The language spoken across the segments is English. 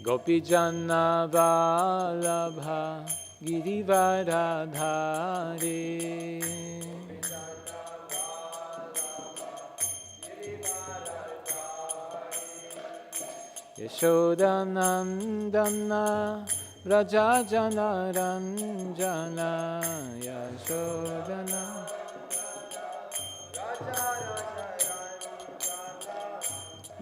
Gopijana Vallabha Girivaradhari Yashodanandana Rajajana Ranjana Yashodana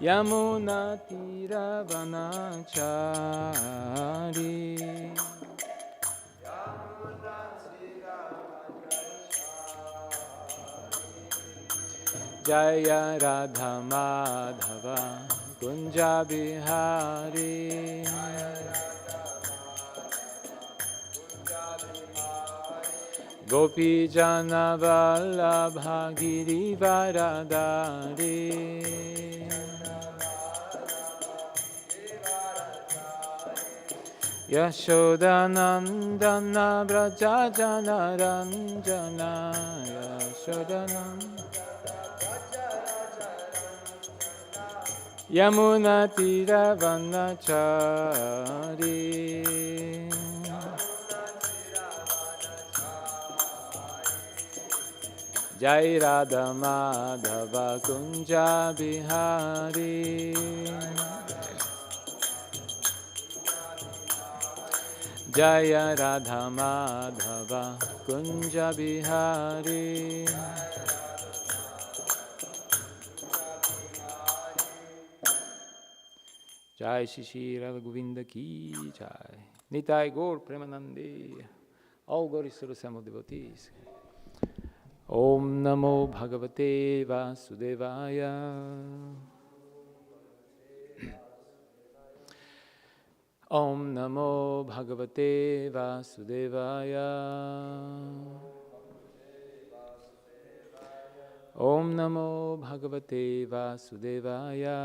Yamuna Tiravanachari Jaya Radha Madhava Kunja Bihari Gopi Jana Vallabha Girivaradhari Yashodanandana Vrajajana Ranjana Yashodanandana Yamuna Tiravanachari Jai Radha Madhava Kunja Bihari Jaya Radha Madhava Kunja Bihari Jai Shri Radha Govinda Ki Jai Nitai Gaur Premanande All glories to the Sam of devotees. Om Namo Bhagavate Vasudevaya Om Namo Bhagavate Vasudevaya Om Namo Bhagavate Vasudevaya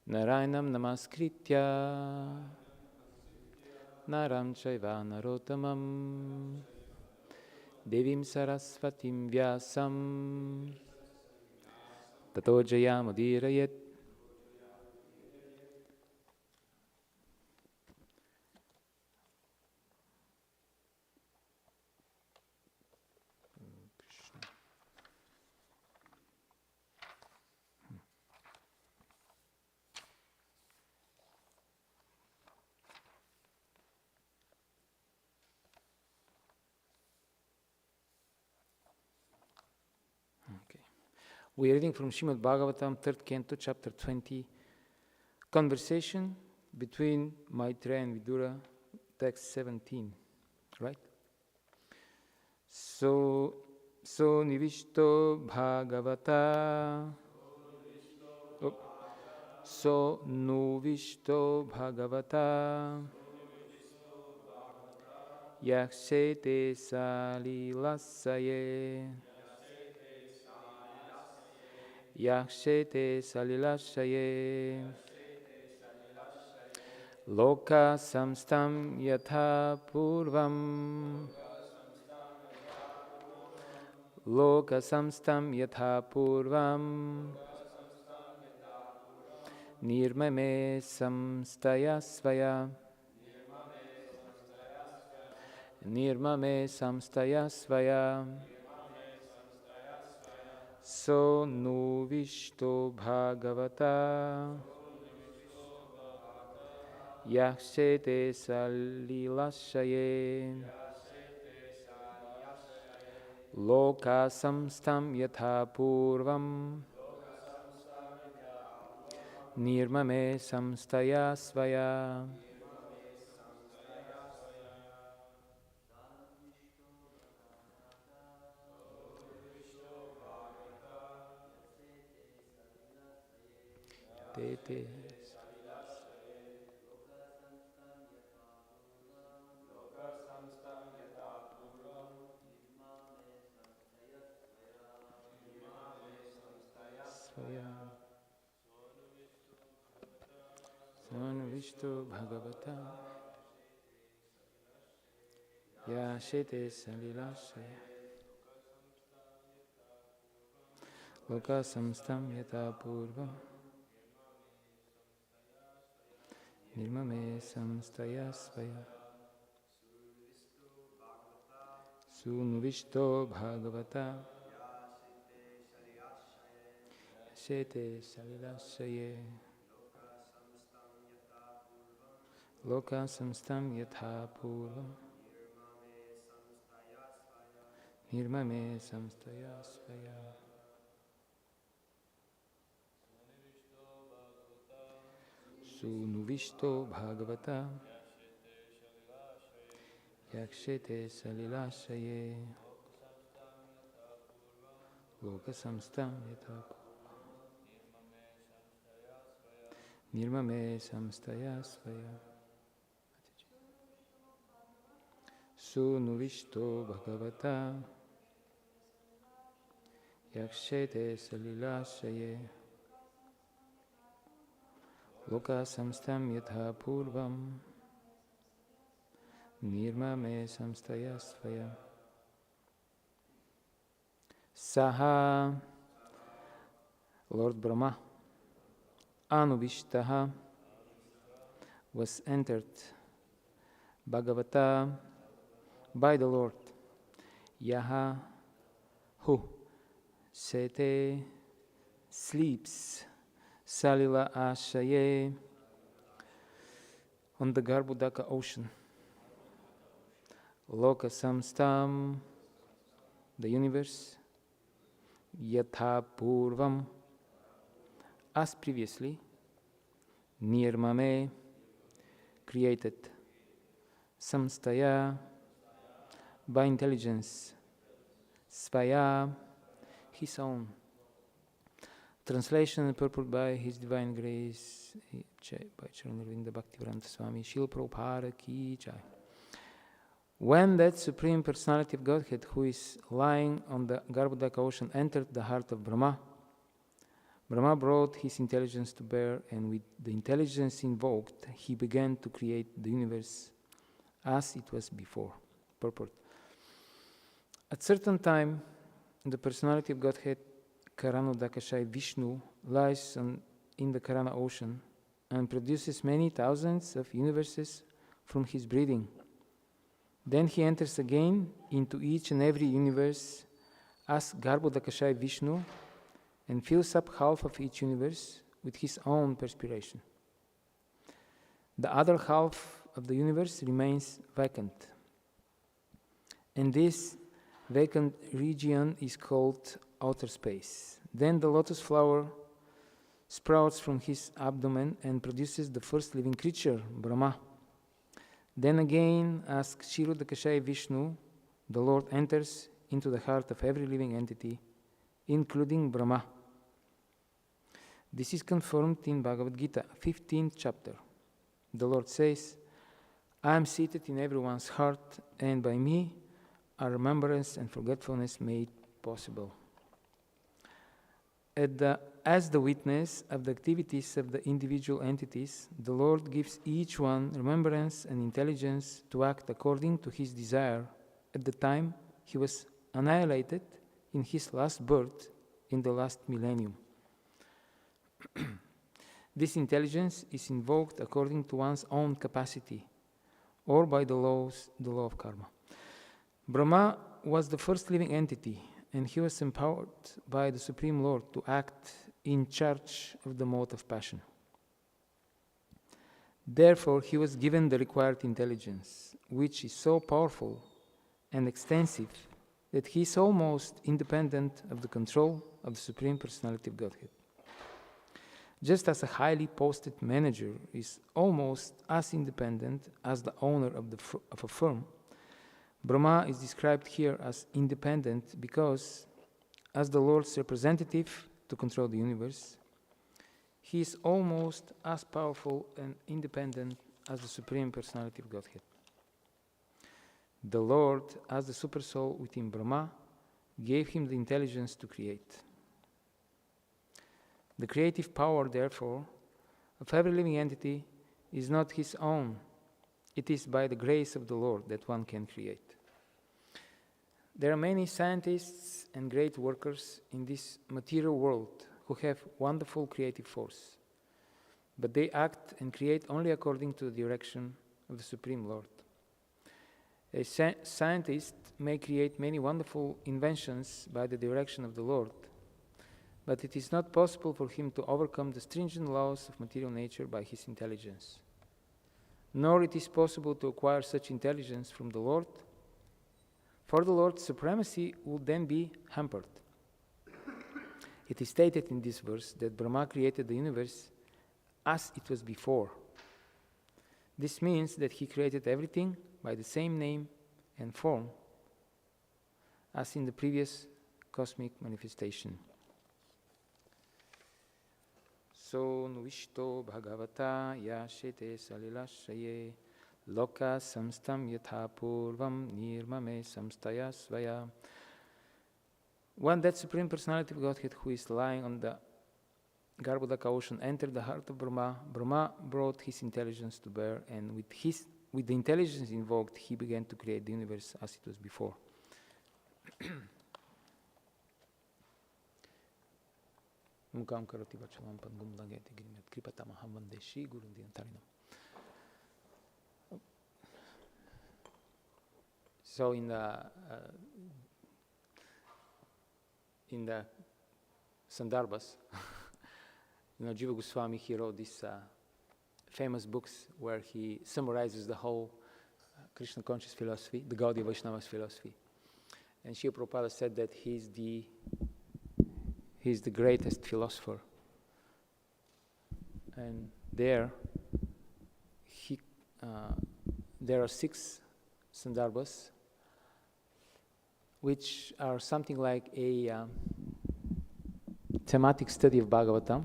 Narayanam Namaskritya Naram Chaiva Narotamam Devim Sarasvatim Vyasam Tato Jayamudirayet. We are reading from Srimad Bhāgavatam, 3rd Canto, Chapter 20, Conversation between Maitreya and Vidura, text 17, right? So Nivishto Bhagavata, So Nuvishto Bhagavata, Yakshete Salilasaye, Yakshete Salilashaye Loka Samstam Yatha Purvam Loka Samstam Yatha Purvam Nirmame Samstaya Svaya Nirmame Samstaya Svaya So Nuvishto Bhagavata Yakshete Salilashaye Loka Samstam Yatha Purvam Nirmame Samstaya Svaya. Tete Svaya Vishtu Bhagavata Yashete salilashaya Loka samstam yata purva Nirmame samstaya svaya Sunuvishto Bhāgavata Shete Salilashaye Loka Samstam Yatha Purva Nirmame Samstaya Svaya Sunuvishto Bhāgavata Yakshete Salilashaye Loka Samstam Yatha Nirmame Samstaya Svaya Sunuvishto Bhagavata Yakshete Salilashaye Loka Samstam Yatha Purvam Nirmame Samstaya Svaya Saha Lord Brahma Anuvishtaha was entered Bhagavata by the Lord Yaha who Sete sleeps Salila Ashaye on the Garbhodaka ocean Loka Samstam the universe Yatha Purvam as previously Nirmame created Samstaya by intelligence Svaya his own. Translation and purport by His Divine Grace by Charanarvinda Bhaktivedanta Swami Srila Prabhupada Ki Jai. When that Supreme Personality of Godhead who is lying on the Garbhodaka ocean entered the heart of Brahma, Brahma brought his intelligence to bear, and with the intelligence invoked, he began to create the universe as it was before. Purport. At certain time, the Personality of Godhead, Karanodakashai Vishnu, lies in the Karana ocean and produces many thousands of universes from his breathing. Then he enters again into each and every universe as Garbhodakashai Vishnu and fills up half of each universe with his own perspiration. The other half of the universe remains vacant. And this vacant region is called outer space. Then the lotus flower sprouts from his abdomen and produces the first living creature, Brahma. Then again, as Kshirodakashaya Vishnu, the Lord enters into the heart of every living entity, including Brahma. This is confirmed in Bhagavad Gita, 15th chapter. The Lord says, I am seated in everyone's heart, and by me are remembrance and forgetfulness made possible. As the witness of the activities of the individual entities, the Lord gives each one remembrance and intelligence to act according to his desire at the time he was annihilated in his last birth in the last millennium. This intelligence is invoked according to one's own capacity or by the law of karma. Brahma was the first living entity, and he was empowered by the Supreme Lord to act in charge of the mode of passion. Therefore, he was given the required intelligence, which is so powerful and extensive that he is almost independent of the control of the Supreme Personality of Godhead. Just as a highly posted manager is almost as independent as the owner of a firm, Brahma is described here as independent because, as the Lord's representative to control the universe, he is almost as powerful and independent as the Supreme Personality of Godhead. The Lord, as the Supersoul within Brahma, gave him the intelligence to create. The creative power, therefore, of every living entity is not his own. It is by the grace of the Lord that one can create. There are many scientists and great workers in this material world who have wonderful creative force, but they act and create only according to the direction of the Supreme Lord. A scientist may create many wonderful inventions by the direction of the Lord, but it is not possible for him to overcome the stringent laws of material nature by his intelligence. Nor it is possible to acquire such intelligence from the Lord, for the Lord's supremacy would then be hampered. It is stated in this verse that Brahma created the universe as it was before. This means that he created everything by the same name and form as in the previous cosmic manifestation. So nuvishto bhagavata yashete salilashaye loka samstam yatha purvam nirmame samstaya svaya. When that Supreme Personality of Godhead who is lying on the Garbhodaka ocean entered the heart of Brahma, Brahma brought his intelligence to bear, and with the intelligence invoked, he began to create the universe as it was before. So in the Sandarbhas, Jiva Goswami, he wrote these famous books where he summarizes the whole Krishna conscious philosophy, the Gaudiya Vaishnava's philosophy. And Srila Prabhupada said that he's the greatest philosopher. And there are 6 Sandarbhas, which are something like a thematic study of Bhāgavatam.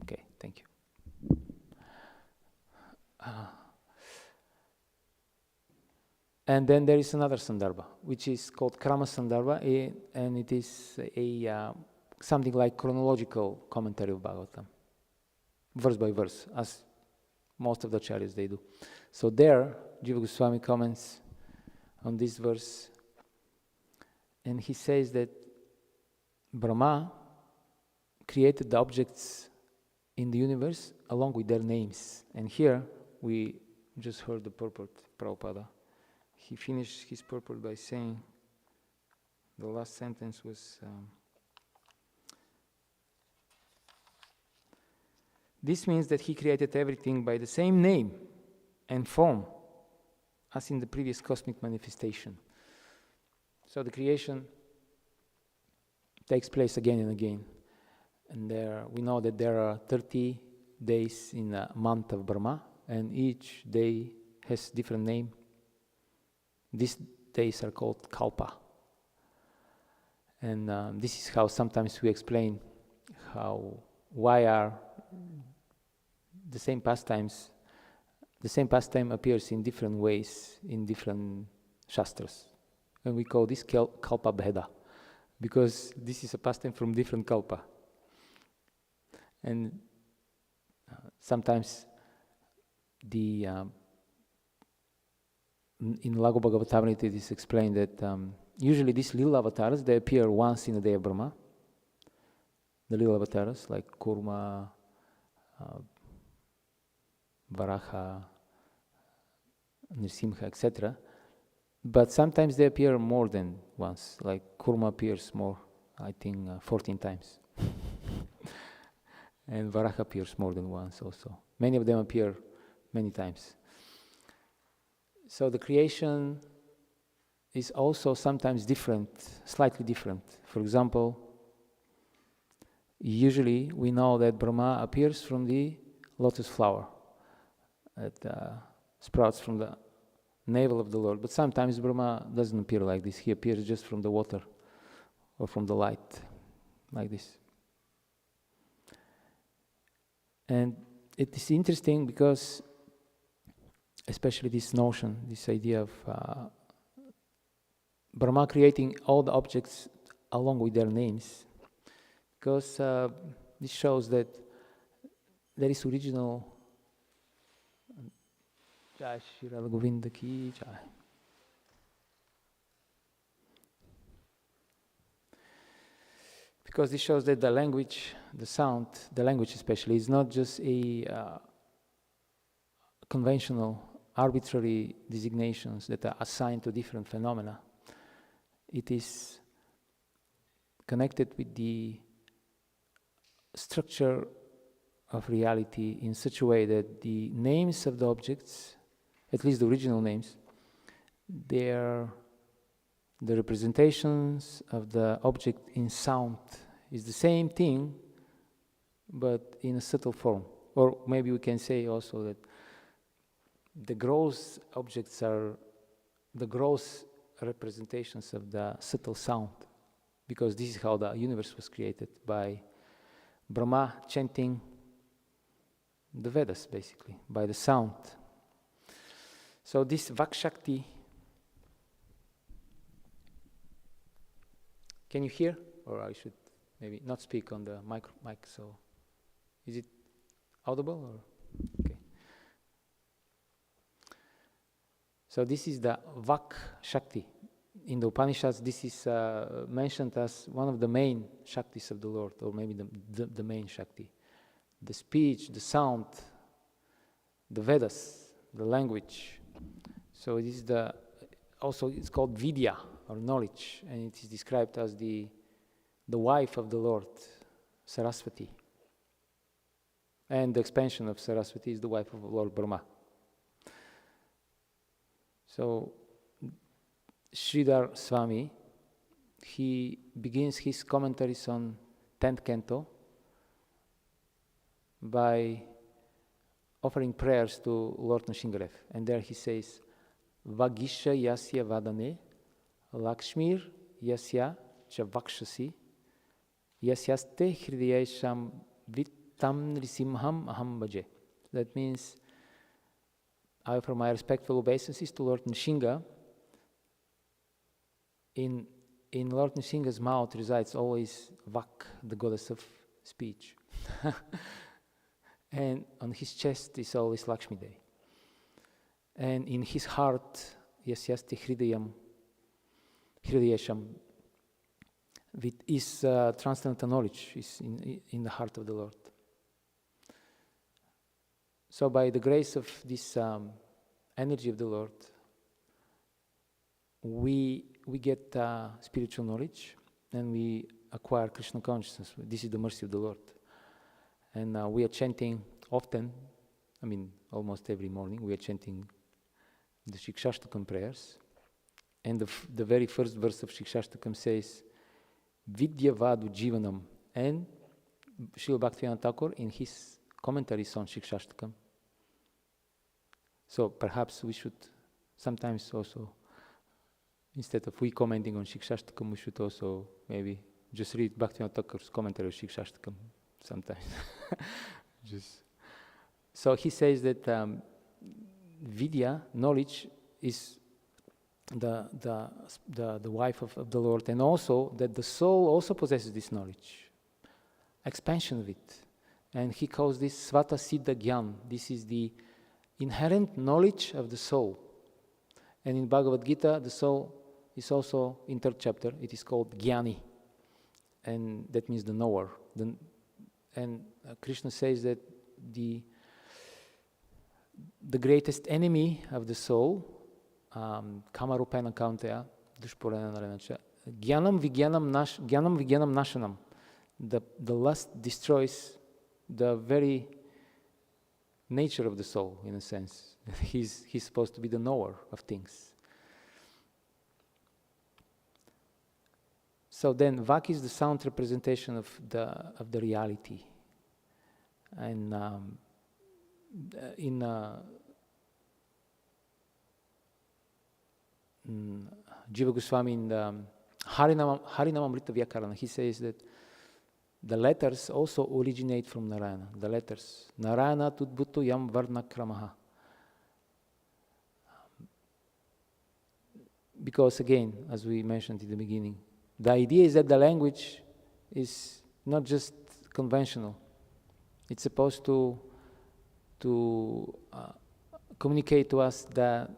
Okay, thank you. And then there is another Sandarbha, which is called Krama Sandarbha, and it is something like chronological commentary of Bhāgavatam, verse by verse, as most of the acharyas they do. So there, Jiva Goswami comments on this verse, and he says that Brahma created the objects in the universe along with their names. And here we just heard the purport, Prabhupada. He finished his purport by saying, the last sentence was, this means that he created everything by the same name and form as in the previous cosmic manifestation. So the creation takes place again and again. And we know that there are 30 days in a month of Brahma, and each day has different name. These days are called Kalpa. And this is how sometimes we explain why are the same pastime appears in different ways in different shastras. And we call this Kalpa Bheda, because this is a pastime from different Kalpa. And sometimes in Laghu Bhagavatamrita it is explained that usually these Lila avatars, they appear once in the day of Brahma. The Lila avatars like Kurma, Varaha, Nrsimha, etc. But sometimes they appear more than once, like Kurma appears more, I think 14 times. And Varaha appears more than once also. Many of them appear many times. So the creation is also sometimes different, slightly different. For example, usually we know that Brahma appears from the lotus flower that sprouts from the navel of the Lord. But sometimes Brahma doesn't appear like this. He appears just from the water or from the light, like this. And it is interesting because, especially this notion, this idea of Brahma creating all the objects along with their names, because this shows that there is original. Jai Shri Radha Govinda ki Jai. Because this shows that the language, the sound, the language especially, is not just a conventional, arbitrary designations that are assigned to different phenomena. It is connected with the structure of reality in such a way that the names of the objects, at least the original names, they are the representations of the object in sound. Is the same thing, but in a subtle form. Or maybe we can say also that the gross objects are the gross representations of the subtle sound, because this is how the universe was created, by Brahma chanting the Vedas, basically, by the sound. So this Vak Shakti, can you hear? Or I should maybe not speak on the mic, so is it audible? Or? Okay. So this is the Vak Shakti. In the Upanishads, this is mentioned as one of the main Shaktis of the Lord, or maybe the main Shakti. The speech, the sound, the Vedas, the language. So this is also it's called Vidya, or knowledge, and it is described as the wife of the Lord, Saraswati. And the expansion of Saraswati is the wife of Lord Brahma. So Sridhar Swami, he begins his commentaries on 10th canto by offering prayers to Lord Nrsimhadev. And there he says, Vagisha yasya vadane, Lakshmir yasya cha vakshasi, yasyaste hridayesham vittam nrisimham aham bhaje. That means, I offer my respectful obeisances to Lord Nrsimha. In Lord Nrsimha's mouth resides always Vak, the goddess of speech. And on his chest is always Lakshmi Devi. And in his heart, Yasyasti Hridayesham, is transcendental knowledge, is in the heart of the Lord. So by the grace of this energy of the Lord, we get spiritual knowledge, and we acquire Krishna consciousness. This is the mercy of the Lord. And we are chanting often, almost every morning, we are chanting the Shikshashtakam prayers. And the very first verse of Shikshashtakam says, Vidya Vadu Jivanam. And Srila Bhaktivinoda Thakur, in his commentaries on Shikshashtakam. So perhaps we should sometimes also, instead of we commenting on Shikshashtakam, we should also maybe just read Bhaktivinoda Thakur's commentary on Shikshashtakam sometimes. So he says that Vidya, knowledge, is the wife of the Lord, and also that the soul also possesses this knowledge, expansion of it. And he calls this Svata Siddha Gyan. This is the inherent knowledge of the soul. And in Bhagavad Gita, the soul is also, in 3rd chapter, it is called Jnani. And that means the knower. And Krishna says that the greatest enemy of the soul, Kamarupena Kaunteya, Dushpurena Narenacha, Jnanam Vijnanam Nashanam. The lust destroys the very nature of the soul, in a sense. He's supposed to be the knower of things. So then, Vak is the sound representation of the reality. And in Jiva Goswami, in the Harinamamrita Vyakarana, he says that the letters also originate from Narayana. The letters. Narayana tudbhuto yam varna kramaha. Because again, as we mentioned in the beginning, the idea is that the language is not just conventional. It's supposed to communicate to us the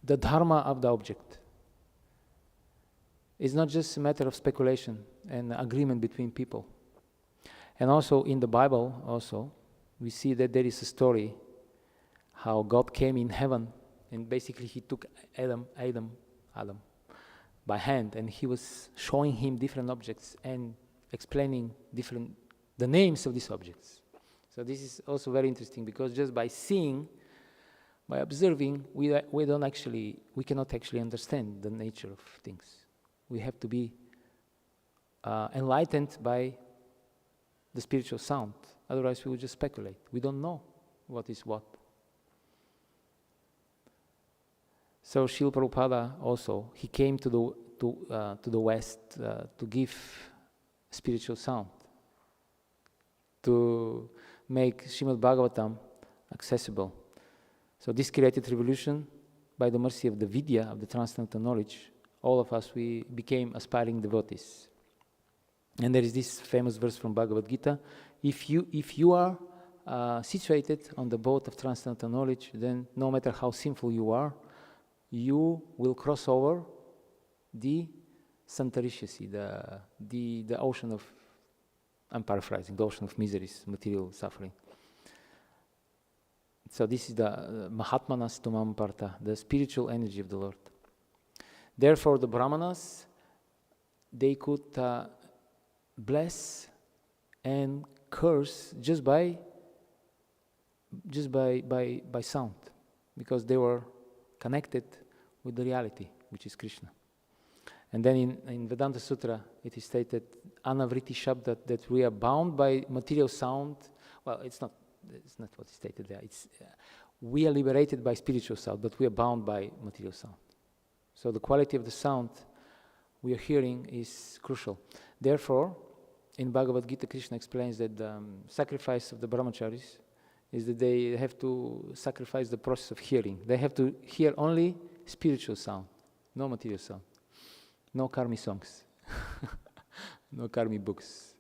dharma of the object. It's not just a matter of speculation and agreement between people. And also in the Bible, also, we see that there is a story how God came in heaven and basically he took Adam by hand, and he was showing him different objects and explaining the names of these objects. So this is also very interesting, because just by seeing, by observing, we cannot actually understand the nature of things. We have to be enlightened by the spiritual sound. Otherwise, we will just speculate. We don't know what is what. So Srila Prabhupada also, he came to the West to give spiritual sound, to make Srimad Bhāgavatam accessible. So this created revolution by the mercy of the Vidya, of the transcendental knowledge. All of us, we became aspiring devotees. And there is this famous verse from Bhagavad Gita: if you are situated on the boat of transcendental knowledge, then no matter how sinful you are, you will cross over the Santarishya, the ocean of, I'm paraphrasing, the ocean of miseries, material suffering. So this is the Mahatmanas Tumam Parta, the spiritual energy of the Lord. Therefore, the Brahmanas, they could bless and curse just by sound, because they were connected with the reality, which is Krishna. And then in Vedanta Sutra, it is stated, Anavriti Shabda, that we are bound by material sound. Well, it's not what is stated there. It's we are liberated by spiritual sound, but we are bound by material sound. So the quality of the sound we are hearing is crucial. Therefore, in Bhagavad Gita, Krishna explains that the sacrifice of the brahmacharis is that they have to sacrifice the process of hearing. They have to hear only spiritual sound, no material sound, no karmi songs, no karmi books.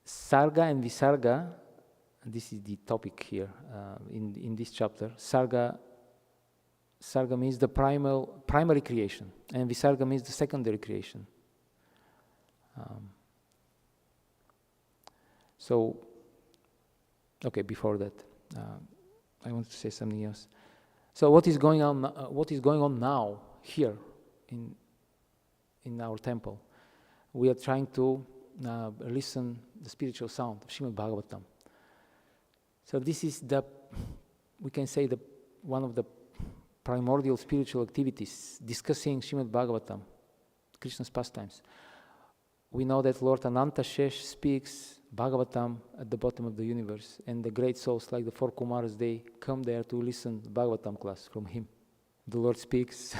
Sarga and Visarga, this is the topic here in this chapter. Sarga means the primary creation, and Visarga means the secondary creation. Before that, I want to say something else. So what is going on? What is going on now here in our temple? We are trying to listen the spiritual sound of Srimad Bhāgavatam. So this is we can say one of the primordial spiritual activities, discussing Srimad Bhāgavatam, Krishna's pastimes. We know that Lord Anantashesh speaks Bhāgavatam at the bottom of the universe, and the great souls like the four Kumaras, they come there to listen to Bhāgavatam class from him. The Lord speaks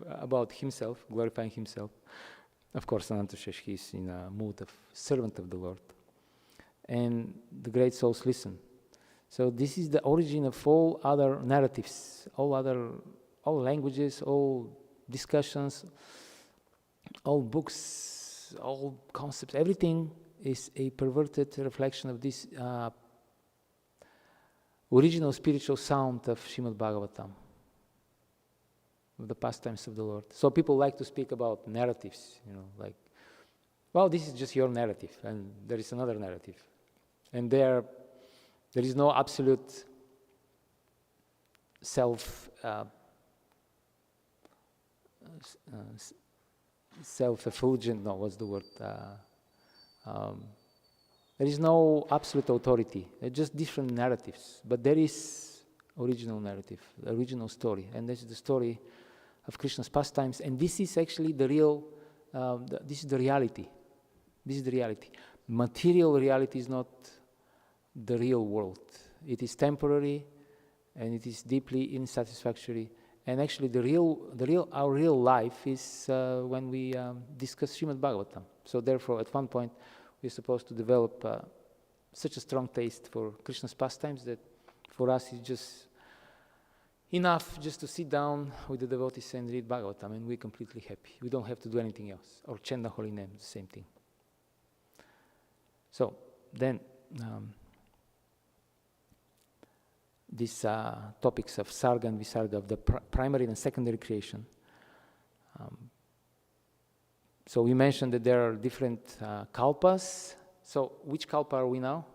about himself, glorifying himself. Of course, Anantashesh, he is in a mood of servant of the Lord. And the great souls listen. So this is the origin of all other narratives, all languages, all discussions, all books, all concepts. Everything is a perverted reflection of this original spiritual sound of Srimad Bhāgavatam, of the pastimes of the Lord. So people like to speak about narratives, like, well, this is just your narrative, and there is another narrative. And there is no absolute self-effulgent, no, what's the word? There is no absolute authority. They're just different narratives. But there is original narrative, original story. And this is the story of Krishna's pastimes. And this is actually the real, this is the reality. This is the reality. Material reality is not the real world. It is temporary, and it is deeply insatisfactory. And actually, our real life is when we discuss Srimad Bhāgavatam. So therefore, at one point, we're supposed to develop such a strong taste for Krishna's pastimes that for us it's just enough just to sit down with the devotees and read Bhāgavatam, and we're completely happy. We don't have to do anything else, or chant the holy name, the same thing. So then, these topics of Sarga and Visarga, of the primary and secondary creation, So we mentioned that there are different kalpas. So which kalpa are we now?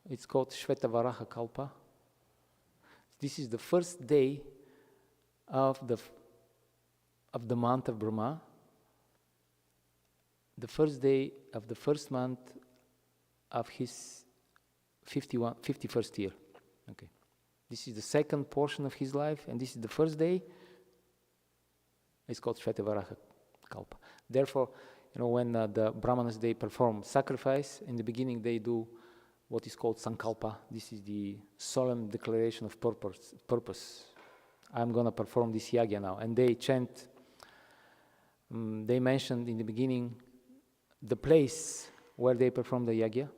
It's called Shvetavaraha Kalpa. This is the first day of the month of Brahma, the first day of the first month of his 51st year. Okay, this is the second portion of his life, and this is the first day. It's called Shvetavaraha Kalpa. Therefore, when the Brahmanas, they perform sacrifice, in the beginning they do what is called Sankalpa. This is the solemn declaration of purpose. I'm going to perform this yagya now. And they chant, they mentioned in the beginning the place where they perform the yagya.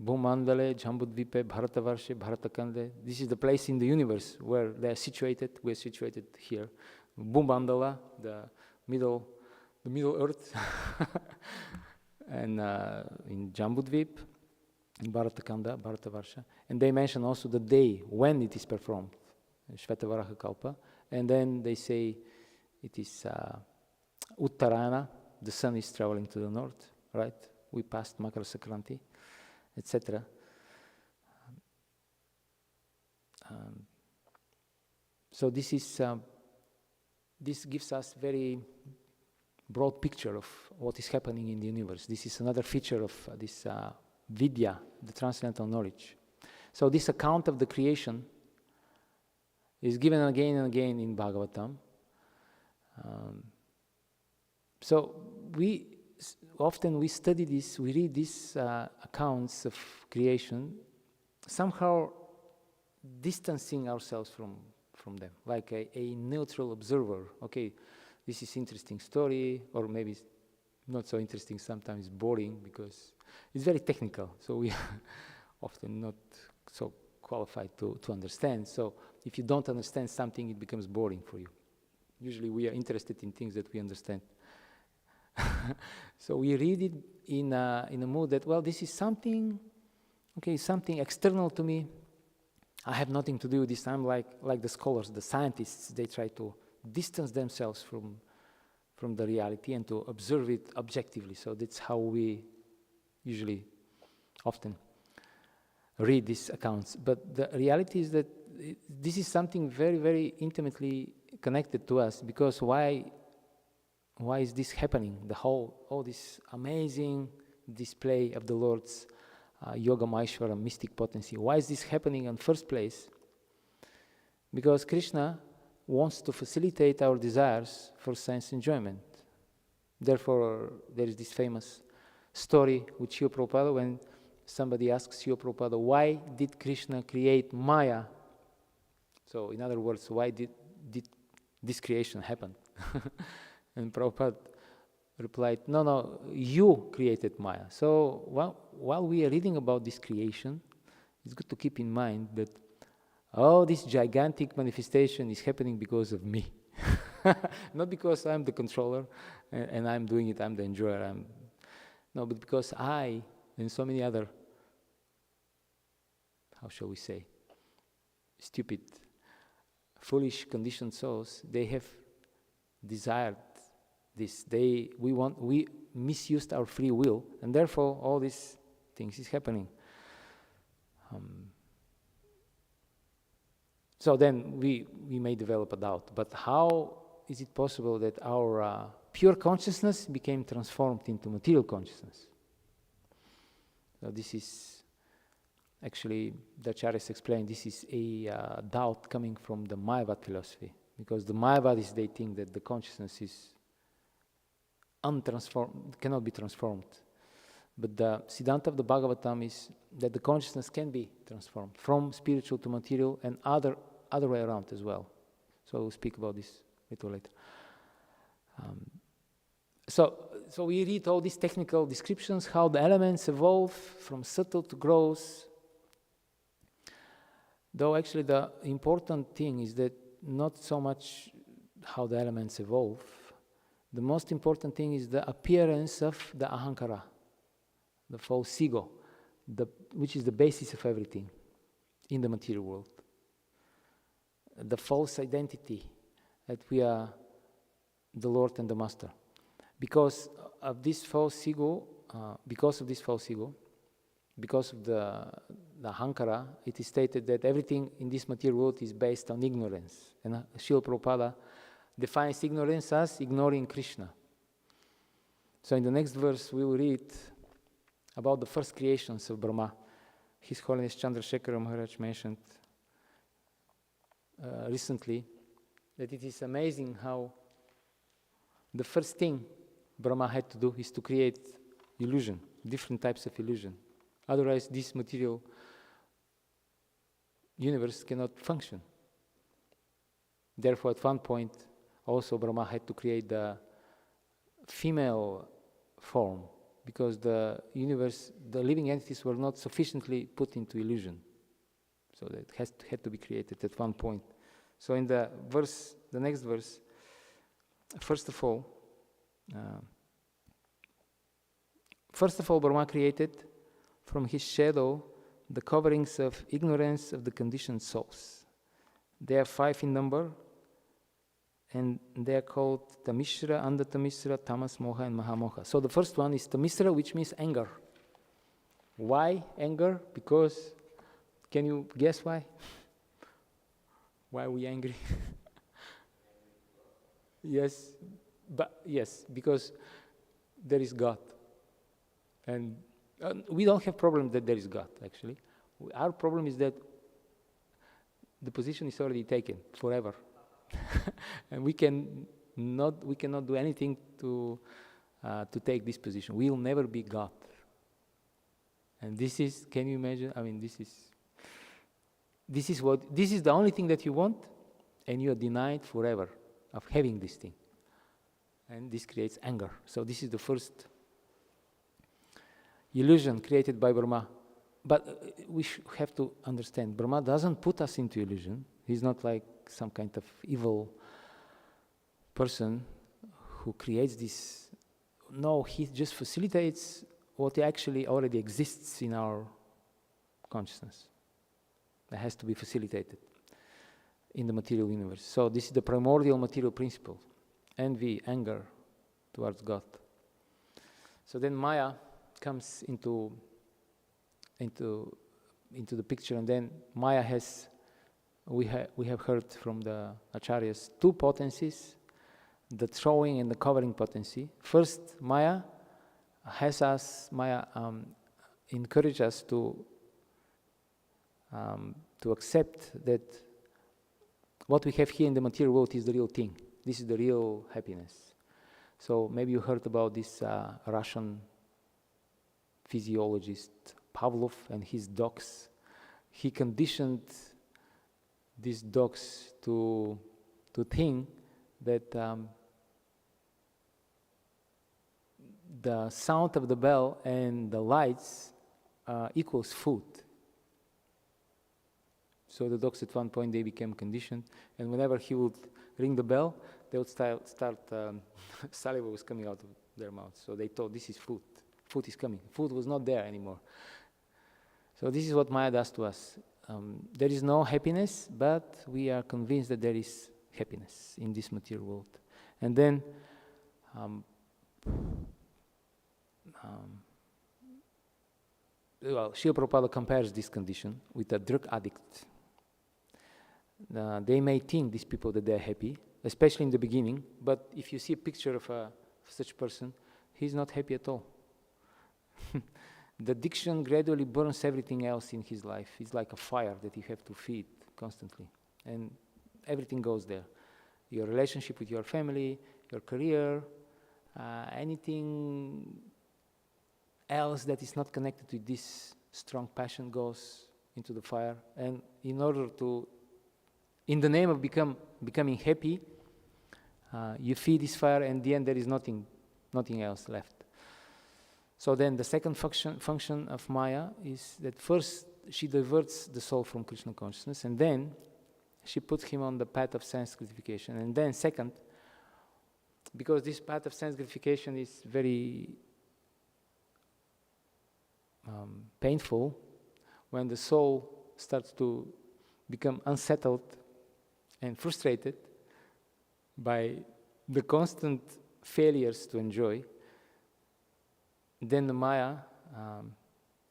Bhumandale, Jambudvipe, Bharatavarshe, Bharatakande. This is the place in the universe where they are situated. We are situated here. Bhumandala, the middle earth. And in Jambudvip, in Bharatakanda, Bharatavarsha. And they mention also the day when it is performed, Shvetavaraha Kalpa. And then they say it is Uttarana, the sun is traveling to the north, right? We passed Makara Sankranti, etc. So this gives us very broad picture of what is happening in the universe. This is another feature of this Vidya, the transcendental knowledge. So this account of the creation is given again and again in Bhāgavatam. So we study this, we read these accounts of creation, somehow distancing ourselves from them, like a neutral observer. Okay, this is interesting story, or maybe it's not so interesting, sometimes boring, because it's very technical, so we are often not so qualified to understand. So if you don't understand something, it becomes boring for you. Usually we are interested in things that we understand. So we read it in a mood that, well, this is something, okay, something external to me. I have nothing to do with this. I'm like the scholars, the scientists, they try to distance themselves from the reality and to observe it objectively. So that's how we usually often read these accounts. But the reality is that this is something very, very intimately connected to us, because why is this happening? All this amazing display of the Lord's Yoga Maheshwara, mystic potency. Why is this happening in first place? Because Krishna wants to facilitate our desires for sense enjoyment. Therefore, there is this famous story with Srila Prabhupada when somebody asks Srila Prabhupada, why did Krishna create Maya? So, in other words, why did this creation happen? And Prabhupada replied, no, you created Maya. So, while we are reading about this creation, it's good to keep in mind that this gigantic manifestation is happening because of me. Not because I'm the controller and I'm doing it, I'm the enjoyer. No, but because I and so many other, how shall we say, stupid, foolish, conditioned souls, they have desired this. We misused our free will, and therefore all these things is happening. So then we may develop a doubt, but how is it possible that our pure consciousness became transformed into material consciousness? So this is actually, the Acharyas explained, this is a doubt coming from the Mayavad philosophy, because the Mayavadis, they think that the consciousness is untransformed, cannot be transformed. But the Siddhanta of the Bhāgavatam is that the consciousness can be transformed from spiritual to material, and other way around as well. So we'll speak about this a little later. So we read all these technical descriptions, how the elements evolve from subtle to gross. Though actually the important thing is that not so much how the elements evolve. The most important thing is the appearance of the ahankara, the false ego, which is the basis of everything in the material world. the false identity that we are the Lord and the Master. Because of this false ego, because of the Ahankara, it is stated that everything in this material world is based on ignorance. And Srila Prabhupada defines ignorance as ignoring Krishna. So in the next verse we will read about the first creations of Brahma. His Holiness Chandrasekhara Maharaj mentioned recently that it is amazing how the first thing Brahma had to do is to create illusion, different types of illusion. Otherwise, this material universe cannot function. Therefore, at one point, also Brahma had to create the female form, because the universe, the living entities were not sufficiently put into illusion. So that had to be created at one point. So in the next verse, first of all, Brahma created from his shadow the coverings of ignorance of the conditioned souls. They are 5 in number, and they are called Tamishra, Andatamisra, Tamas, Moha, and Mahamoha. So the first one is Tamisra, which means anger. Why anger? Because, can you guess why? Why are we angry? Yes, because there is God. And we don't have problem that there is God, actually. Our problem is that the position is already taken forever. And we cannot do anything to take this position. We will never be God. And this is, can you imagine? I mean, this is the only thing that you want, and you are denied forever of having this thing. And this creates anger. So this is the first illusion created by Brahma. But we have to understand, Brahma doesn't put us into illusion. He's not like some kind of evil person who creates this. No, he just facilitates what actually already exists in our consciousness. That has to be facilitated in the material universe. So this is the primordial material principle. Envy, anger towards God. So then Maya comes into the picture, and then Maya has, we have heard from the acharyas, 2 potencies, the throwing and the covering potency. First, Maya encourages us to accept that what we have here in the material world is the real thing. This is the real happiness. So maybe you heard about this Russian physiologist Pavlov and his dogs. He conditioned these dogs to think that the sound of the bell and the lights equals food. So the dogs at one point, they became conditioned, and whenever he would ring the bell, they would start saliva was coming out of their mouths. So they thought, this is food. Food is coming. Food was not there anymore. So this is what Maya does to us. There is no happiness, but we are convinced that there is happiness in this material world. And then Srila Prabhupada compares this condition with a drug addict. They may think, these people, that they are happy, especially in the beginning, but if you see a picture of such person, he's not happy at all. The addiction gradually burns everything else in his life. It's like a fire that you have to feed constantly, and everything goes there. Your relationship with your family, your career, anything else that is not connected with this strong passion goes into the fire. And in order to, in the name of becoming happy, you feed this fire, and in the end there is nothing else left. So then the second function of Maya is that first she diverts the soul from Krishna consciousness, and then she puts him on the path of sense gratification. And then second, because this path of sense gratification is very painful, when the soul starts to become unsettled and frustrated by the constant failures to enjoy, then the Maya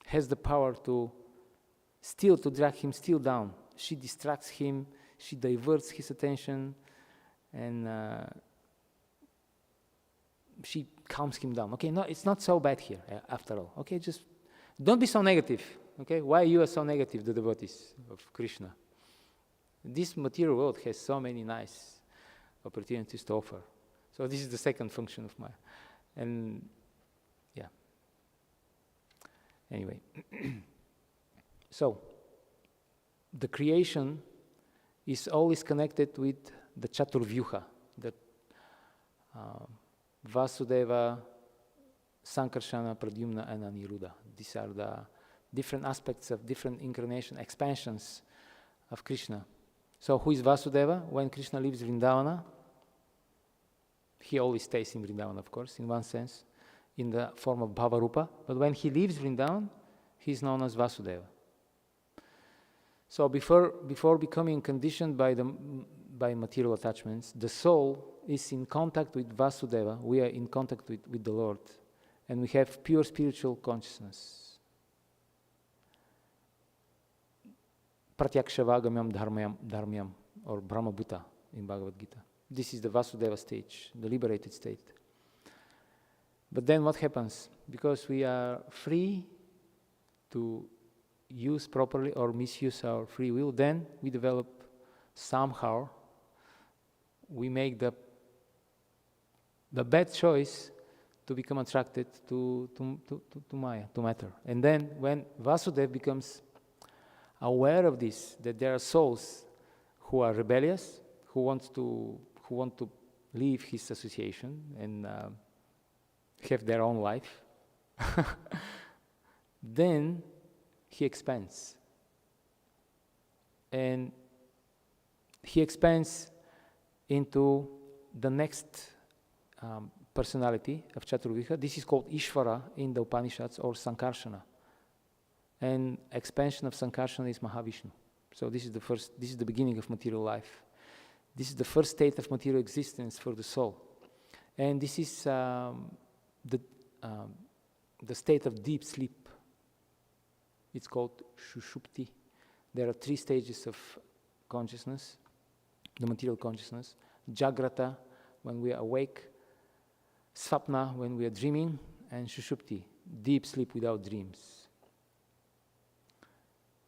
has the power to drag him still down. She distracts him, she diverts his attention, and she calms him down. Okay, no, it's not so bad here, after all. Okay, just don't be so negative. Okay, why you are so negative, the devotees of Krishna? This material world has so many nice opportunities to offer. So this is the second function of Maya. And yeah. Anyway. So, the creation is always connected with the Chaturvyuha, the Vasudeva, Sankarshana, Pradyumna, and Aniruddha. These are the different aspects of different incarnation, expansions of Krishna. So who is Vasudeva? When Krishna leaves Vrindavana, he always stays in Vrindavana, of course, in one sense, in the form of Bhavarupa. But when he leaves Vrindavan, he is known as Vasudeva. So before becoming conditioned by material attachments, the soul is in contact with Vasudeva. We are in contact with the Lord, and we have pure spiritual consciousness. Pratyakshavagamyam dharmyam, or Brahmabhuta in Bhagavad Gita. This is the Vasudeva stage, the liberated state. But then what happens? Because we are free to use properly or misuse our free will, then we develop somehow, we make the bad choice to become attracted to Maya, to matter. And then when Vasudeva becomes aware of this, that there are souls who are rebellious, who want to leave his association and have their own life, then he expands. And he expands into the next personality of Chaturvyuha. This is called Ishvara in the Upanishads, or Sankarshana. And expansion of Sankarshana is Mahavishnu. So this is the beginning of material life. This is the first state of material existence for the soul. And this is the state of deep sleep. It's called Shushupti. There are 3 stages of consciousness, the material consciousness. Jagrata, when we are awake. Svapna, when we are dreaming. And Shushupti, deep sleep without dreams.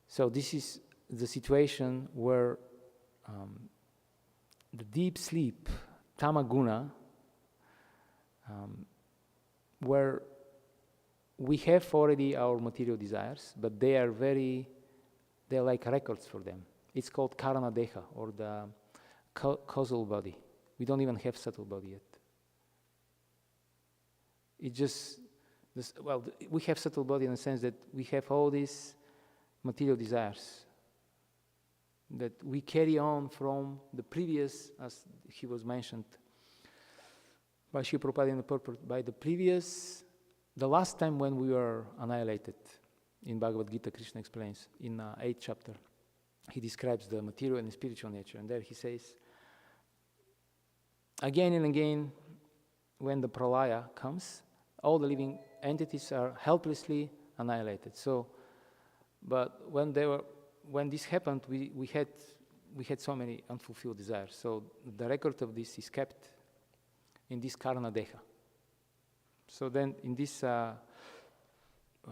So this is the situation where the deep sleep, tamaguna, where we have already our material desires, but they're like records for them. It's called Karana Deha, or the causal body. We don't even have subtle body yet. We have subtle body in the sense that we have all these material desires that we carry on from the previous, as he was mentioned by Srila Prabhupada in the purport, by the last time when we were annihilated. In Bhagavad Gita, Krishna explains in 8th chapter. He describes the material and the spiritual nature, and there he says, again and again, when the pralaya comes, all the living entities are helplessly annihilated. So, but when this happened, we had so many unfulfilled desires. So the record of this is kept in this Karana Deha. So then in this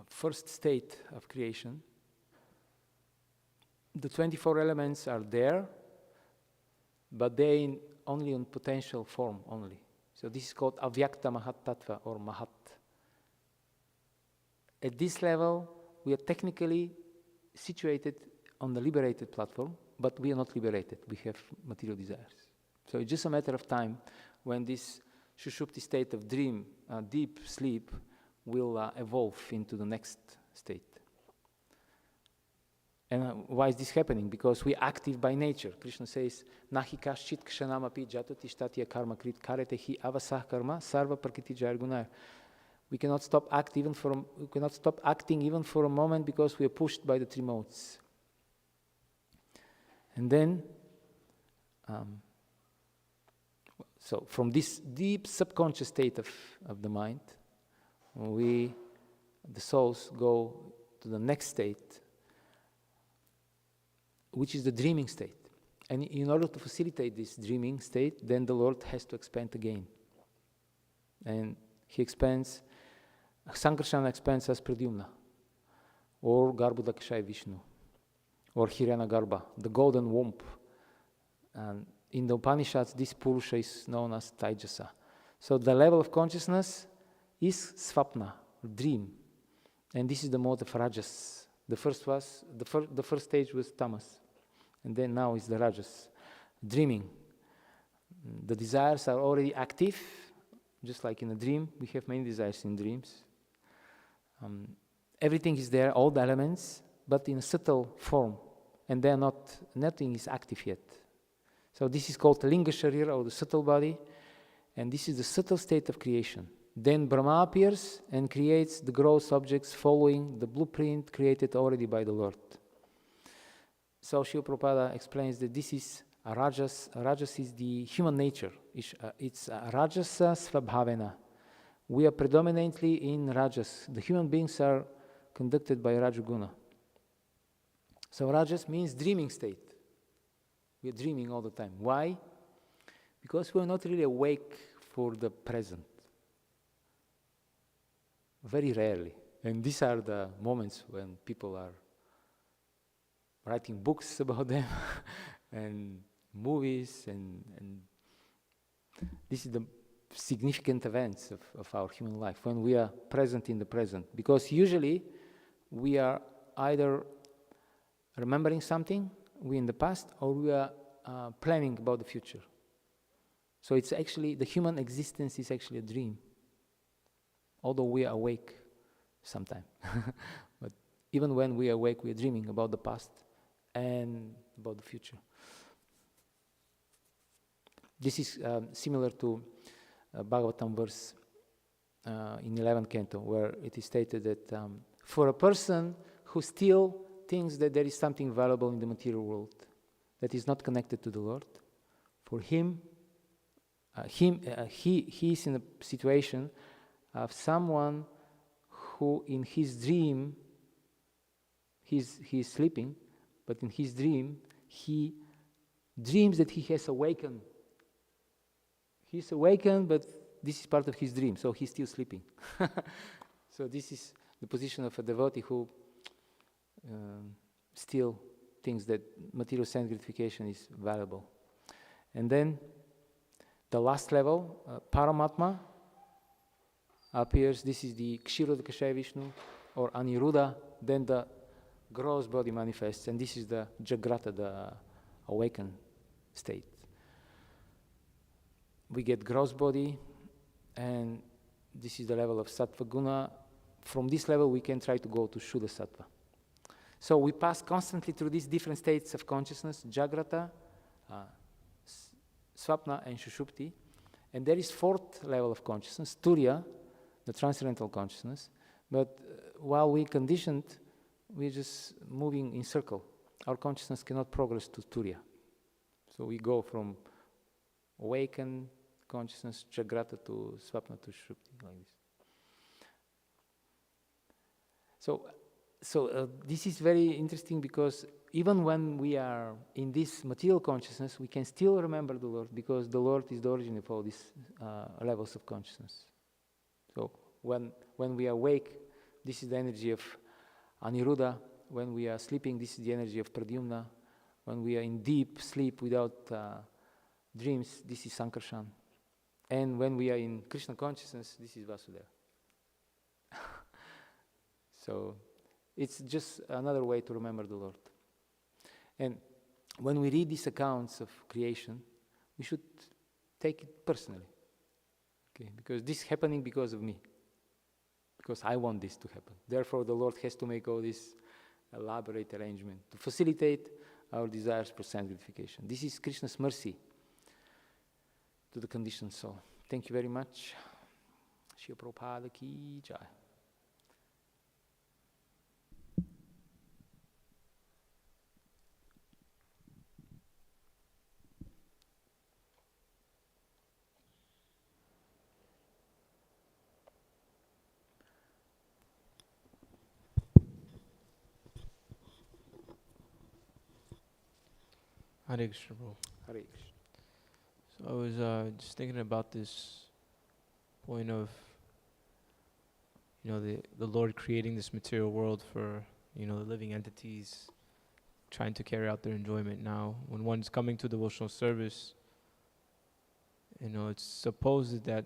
first state of creation, the 24 elements are there, but they only in potential form only. So this is called Avyakta Mahat Tattva, or Mahat. At this level, we are technically situated on the liberated platform, but we are not liberated. We have material desires. So it's just a matter of time when this Shushupti state of dream, deep sleep, will evolve into the next state. And why is this happening? Because we are active by nature. Krishna says, Nahi kaschit kshanamapi jatotishtatya karma krit karete hi avasah karma sarva prakriti jargunaya. We cannot stop acting even for a moment because we are pushed by the 3 modes. And then So from this deep subconscious state of the mind, the souls go to the next state, which is the dreaming state. And in order to facilitate this dreaming state, then the Lord has to expand again. And he expands, Sankarsana expands as Pradyumna, or Garbhodakshaya Vishnu, or Hiranyagarbha, the golden womb. And in the Upanishads, this Purusha is known as Taijasa. So the level of consciousness is Svapna, dream. And this is the mode of Rajas. The first stage was Tamas. And then now is the Rajas, dreaming. The desires are already active, just like in a dream. We have many desires in dreams. Everything is there, all the elements, but in a subtle form. And they are nothing is active yet. So this is called the Linga Sharira, or the subtle body. And this is the subtle state of creation. Then Brahma appears and creates the gross objects following the blueprint created already by the Lord. So Srila Prabhupada explains that this is a Rajas. Rajas is the human nature. It's a Rajasa Svabhavena. We are predominantly in Rajas. The human beings are conducted by Rajaguna. So Rajas means dreaming state. We are dreaming all the time. Why? Because we are not really awake for the present. Very rarely. And these are the moments when people are writing books about them and movies, and this is the significant events of our human life, when we are present in the present. Because usually we are either remembering something we in the past, or we are planning about the future. So it's actually, the human existence is actually a dream, although we are awake sometime. But even when we are awake, we are dreaming about the past and about the future. This is similar to Bhāgavatam verse in 11th canto, where it is stated that for a person who still thinks that there is something valuable in the material world that is not connected to the Lord, for him, he is in a situation of someone who in his dream, he is sleeping, but in his dream, he dreams that he has awakened. He's awakened, but this is part of his dream, so he's still sleeping. So this is the position of a devotee who still thinks that material sense gratification is valuable. And then the last level, Paramatma, appears. This is the Kshirodakashaya Vishnu, or Aniruddha. Then the gross body manifests, and this is the Jagrata, the awakened state. We get gross body, and this is the level of Sattva Guna. From this level, we can try to go to Shuddha Sattva. So we pass constantly through these different states of consciousness, Jagrata, Swapna, and Shushupti. And there is fourth level of consciousness, Turiya, the transcendental consciousness. But while we're conditioned, we're just moving in circle. Our consciousness cannot progress to Turiya. So we go from awakened consciousness, Jagrata, to Swapna, to Shushupti, like this. So this is very interesting, because even when we are in this material consciousness, we can still remember the Lord, because the Lord is the origin of all these levels of consciousness. So when we are awake, this is the energy of Aniruddha. When we are sleeping, this is the energy of Pradyumna. When we are in deep sleep without dreams, this is Sankarshan. And when we are in Krishna consciousness, this is Vasudeva. So it's just another way to remember the Lord. And when we read these accounts of creation, we should take it personally. Okay? Because this is happening because of me. Because I want this to happen. Therefore, the Lord has to make all this elaborate arrangement to facilitate our desires for sense gratification. This is Krishna's mercy to the conditioned soul. Thank you very much. Srila Prabhupada ki jai. Hare Krishna, Prabhu. Hare Krishna. So I was just thinking about this point of, the Lord creating this material world for, the living entities trying to carry out their enjoyment. Now, when one's coming to devotional service, it's supposed that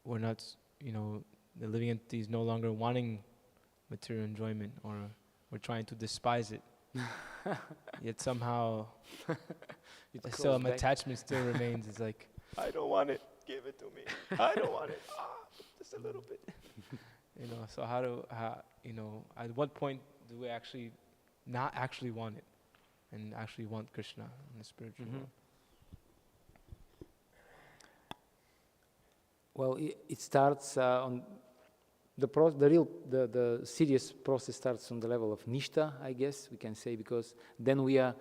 we're not, the living entity is no longer wanting material enjoyment, or we're trying to despise it. Yet somehow, some attachment still remains. It's like, I don't want it, give it to me. I don't want it, just a little bit. So at what point do we actually not actually want it and actually want Krishna in the spiritual world? Well, it starts on the serious process starts on the level of nishta, I guess we can say, because then we are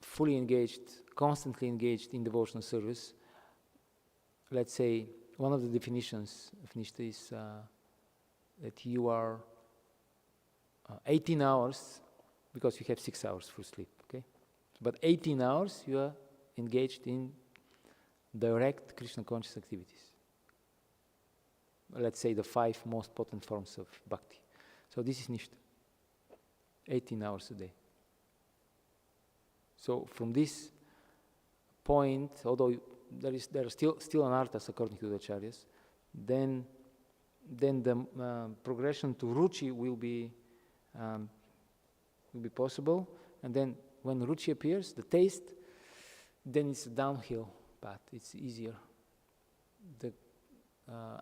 fully engaged, constantly engaged in devotional service. Let's say one of the definitions of nishta is that you are 18 hours, because you have 6 hours for sleep, okay? But 18 hours you are engaged in direct Krishna conscious activities. Let's say the 5 most potent forms of bhakti. So this is nishta, 18 hours a day. So from this point, although there are still anarthas according to the acharyas, then the progression to ruchi will be possible, and then when ruchi appears, the taste, then it's a downhill path. It's easier. The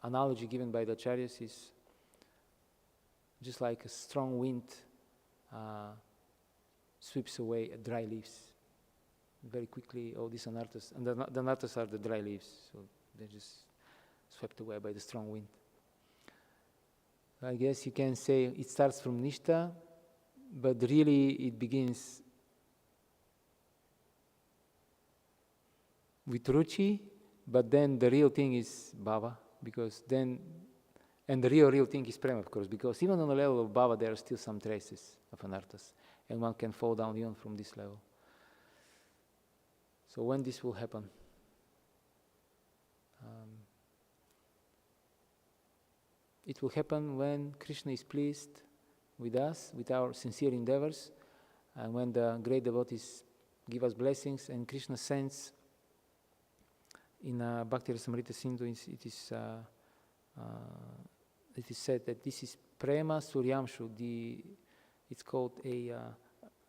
analogy given by the acharyas is just like a strong wind sweeps away dry leaves. Very quickly, all these anarthas, and the anarthas are the dry leaves, so they're just swept away by the strong wind. I guess you can say it starts from nishta, but really it begins with ruchi, but then the real thing is bhava, because then, and the real thing is prema, of course, because even on the level of bhava there are still some traces of anarthas, and one can fall down even from this level. So when this will happen? It will happen when Krishna is pleased with us, with our sincere endeavors, and when the great devotees give us blessings, and Krishna sends in Bhakti Rasamrita Sindhu, it is said that this is Prema Suryamshu, it's called a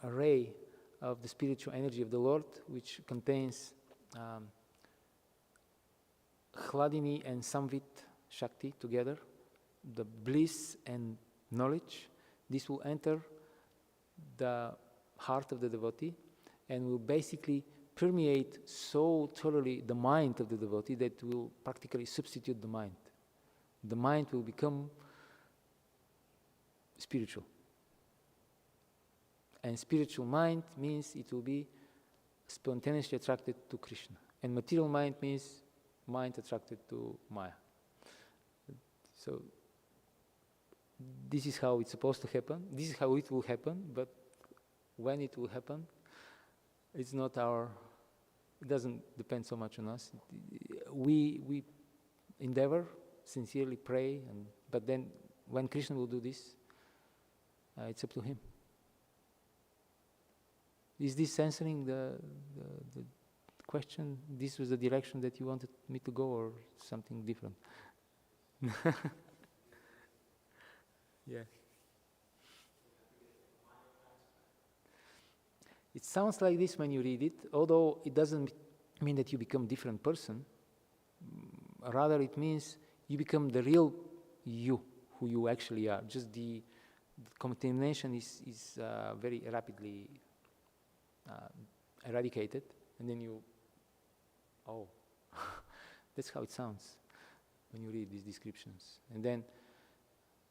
ray of the spiritual energy of the Lord, which contains Hladini and Samvit Shakti together, the bliss and knowledge. This will enter the heart of the devotee and will basically permeate so thoroughly the mind of the devotee that will practically substitute the mind. The mind will become spiritual. And spiritual mind means it will be spontaneously attracted to Krishna. And material mind means mind attracted to Maya. So this is how it's supposed to happen. This is how it will happen, but when it will happen, it's not it doesn't depend so much on us. We endeavor, sincerely pray, but then when Krishna will do this, it's up to him. Is this answering the question? This was the direction that you wanted me to go, or something different? Yeah. It sounds like this when you read it, although it doesn't mean that you become a different person. Rather, it means you become the real you, who you actually are. Just the contamination is very rapidly eradicated, and then that's how it sounds when you read these descriptions. And then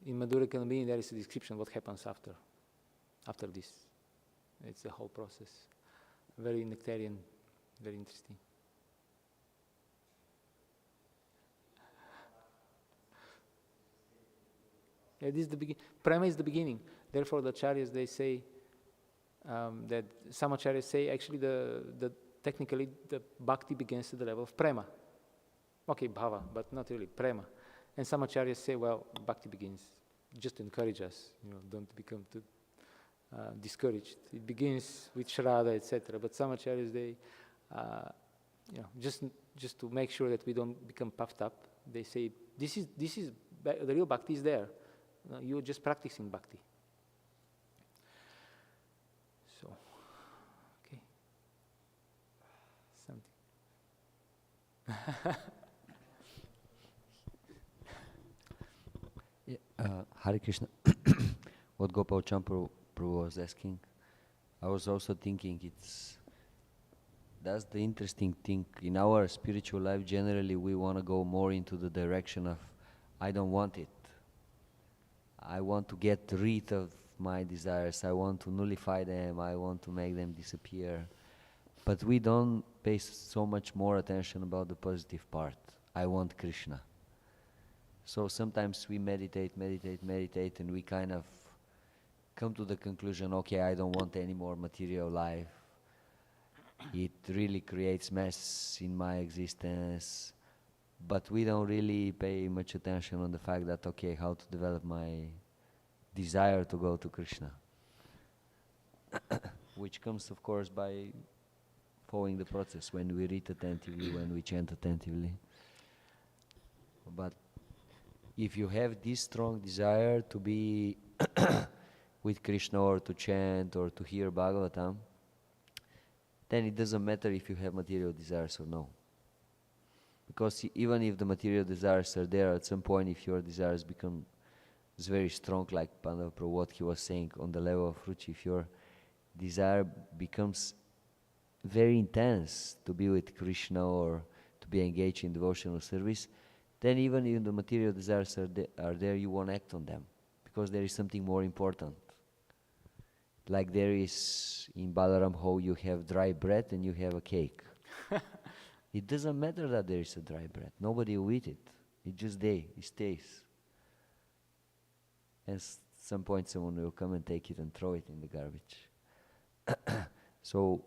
in Madhura Kalambini there is a description of what happens after this. It's the whole process. Very nectarian, very interesting. Yeah, this is the beginning. Prema is the beginning. Therefore the acharyas, they say that some acharyas say actually the technically the bhakti begins at the level of prema. Okay, bhava, but not really prema. And some acharyas say, well, bhakti begins just to encourage us, don't become too discouraged. It begins with shraddha, etc. But some acharyas, they, just to make sure that we don't become puffed up, they say, this is the real bhakti is there. You're just practicing bhakti. So, okay. Something. Hare Krishna. What Gopal Champu Prabhu was asking, I was also thinking that's the interesting thing. In our spiritual life, generally we want to go more into the direction of, I don't want it. I want to get rid of my desires. I want to nullify them. I want to make them disappear. But we don't pay so much more attention about the positive part. I want Krishna. So sometimes we meditate, and we kind of come to the conclusion, okay, I don't want any more material life. It really creates mess in my existence. But we don't really pay much attention on the fact that, okay, how to develop my desire to go to Krishna. Which comes, of course, by following the process, when we read attentively, when we chant attentively. But if you have this strong desire to be with Krishna, or to chant, or to hear Bhāgavatam, then it doesn't matter if you have material desires or no. Because even if the material desires are there, at some point, if your desires become very strong, like Pandav Prabhu, what he was saying, on the level of Ruchi, if your desire becomes very intense to be with Krishna or to be engaged in devotional service, then even if the material desires are there, you won't act on them, because there is something more important. Like there is in Balaram how you have dry bread and you have a cake. It doesn't matter that there is a dry bread. Nobody will eat it. It just it stays. And at some point someone will come and take it and throw it in the garbage. So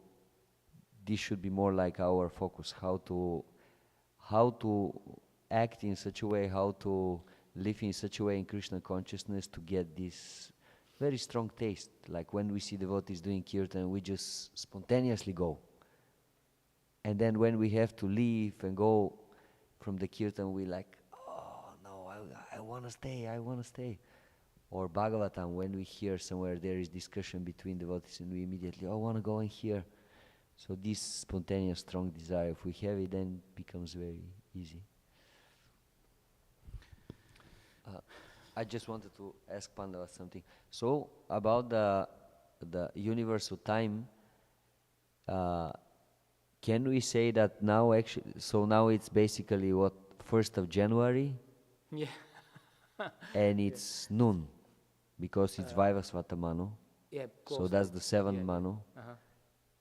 this should be more like our focus, how to act in such a way, how to live in such a way in Krishna consciousness to get this very strong taste. Like when we see devotees doing kirtan, we just spontaneously go. And then when we have to leave and go from the kirtan, we like, oh no, I want to stay. Or Bhāgavatam, when we hear somewhere there is discussion between devotees and we immediately, I want to go and hear. So this spontaneous strong desire, if we have it, then it becomes very easy. I just wanted to ask Pandav something. So about the universal time, can we say that now actually, so now it's basically what, 1st of January? Yeah. And it's noon, because it's Vaivasvata Manu. Yeah, so that's the 7th Manu. Uh-huh.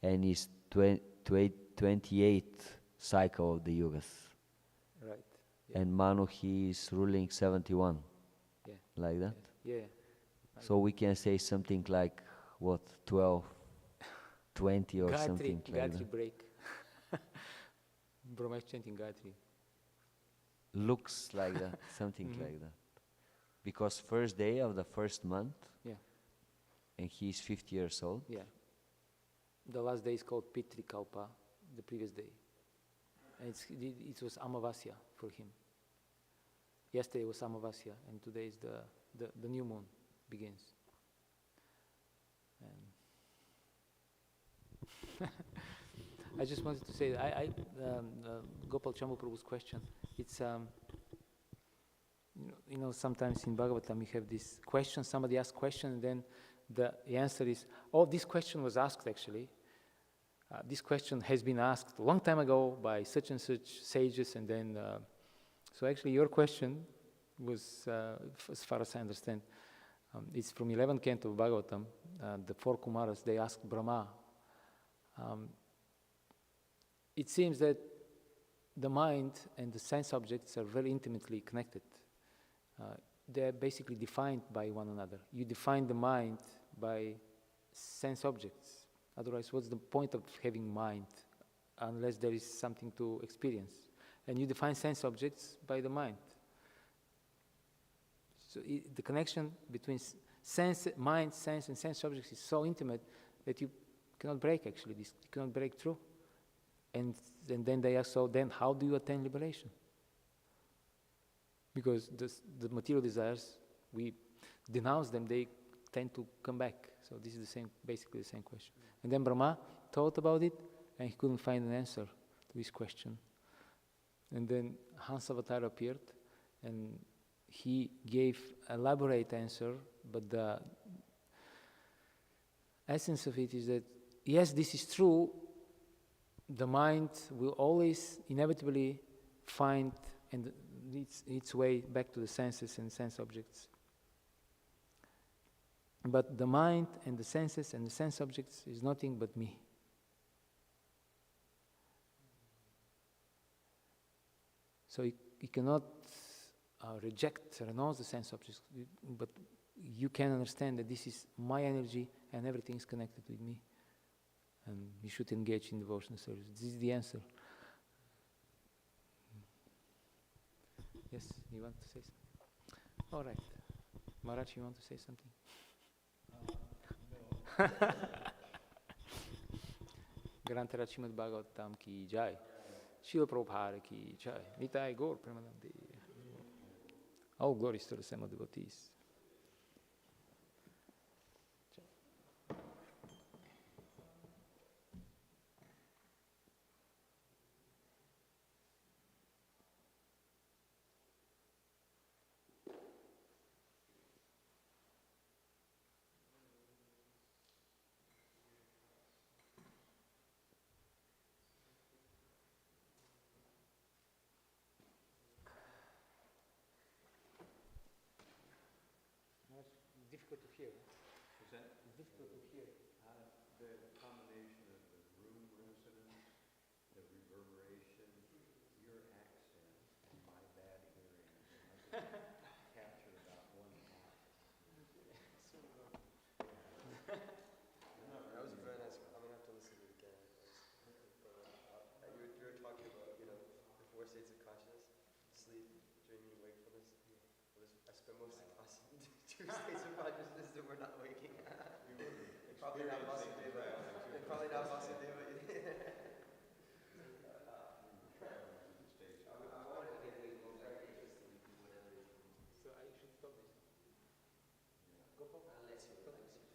And it's 28th cycle of the Yugas. Right. Yeah. And Manu, he is ruling 71. Yeah. Like that? Yeah. So we can say something like, what, 12, 20 or something like Gayatri that? break. Brahma is chanting Gayatri. Looks like that, something like that. Because first day of the first month, Yeah. and he is 50 years old. Yeah. The last day is called Pitri Kalpa, the previous day. And it was Amavasya for him. Yesterday was Amavasya, and today is the new moon begins. And I just wanted to say, Gopal Chambu Prabhu's question, it's, sometimes in Bhagavatam you have this question, somebody asks question, and then the answer is, oh, this question was asked actually. This question has been asked a long time ago by such and such sages, and then, so actually your question was, as far as I understand, it's from 11th canto of Bhagavatam. The 4 Kumaras, they asked Brahma. It seems that the mind and the sense objects are very intimately connected. They're basically defined by one another. You define the mind by sense objects. Otherwise, what's the point of having mind unless there is something to experience? And you define sense objects by the mind. So the connection between sense, mind, sense, and sense objects is so intimate that you cannot break, actually. This you cannot break through. And then they ask, so then how do you attain liberation? Because the material desires, we denounce them, they tend to come back. So this is basically the same question. And then Brahma thought about it, and he couldn't find an answer to this question. And then Hansa Avatar appeared, and he gave an elaborate answer, but the essence of it is that, yes, this is true, the mind will always inevitably find its way back to the senses and sense objects. But the mind and the senses and the sense objects is nothing but me. So you cannot renounce the sense objects, but you can understand that this is my energy and everything is connected with me. And you should engage in devotional service. This is the answer. Yes, you want to say something? All right. Maharaj, you want to say something? Grantara Srimad Bhāgavatam ki jai. Srila Prabhupada ki jai. Nitai Gaur Premanandi. All glories to the Same devotees. Difficult to hear. What's that? It's difficult to hear. The combination of the room resonance, the reverberation, your accent, and my bad hearing, I could capture about one half. I was very nice. I'm gonna have to listen to it again. But you were talking about, the four states of consciousness: sleep, dreaming, wakefulness. I spent most of the class in two states of consciousness that we're not waking. Probably not possibly, but